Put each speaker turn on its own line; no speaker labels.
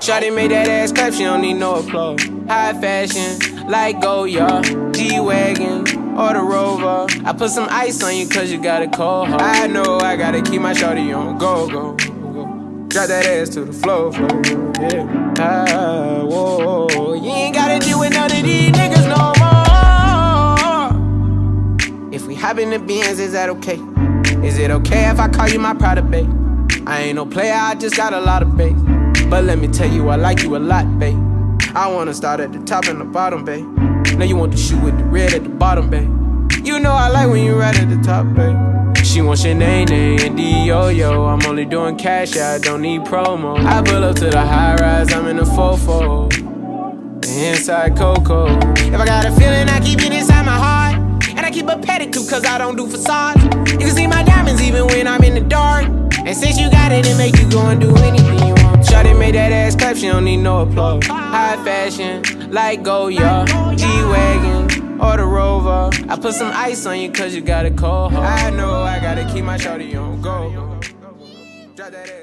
Shawty made that ass clap, she don't need no applause. High fashion, like Goya, G-Wagon, or the Rover. I put some ice on you cause you got a cold heart. I know I gotta keep my shawty on go, go, go. Drop that ass to the floor, yeah. Ah, whoa, you ain't gotta deal with none of these niggas no more. If we hop in the Benz, is that okay? Is it okay if I call you my pride, babe? I ain't no player, I just got a lot of bass. But let me tell you, I like you a lot, babe. I wanna start at the top and the bottom, babe. Now you want the shoe with the red at the bottom, babe. You know I like when you right at the top, babe. She wants Shanae and D-Yo-Yo. I'm only doing cash, I don't need promo. I pull up to the high rise, I'm in the fofo. Inside Coco. If I got a feeling, I keep it inside my heart. And I keep a pedicure cause I don't do facades. You can see my diamonds even when I'm in the dark. And since you got it, it make you go and do anything you want. Shawty made that ass clap, she don't need no applause. High fashion, like Goya, G-Wagon, or the Rover. I put some ice on you cause you got a cold heart. I know I gotta keep my shawty on go. Drop that ass.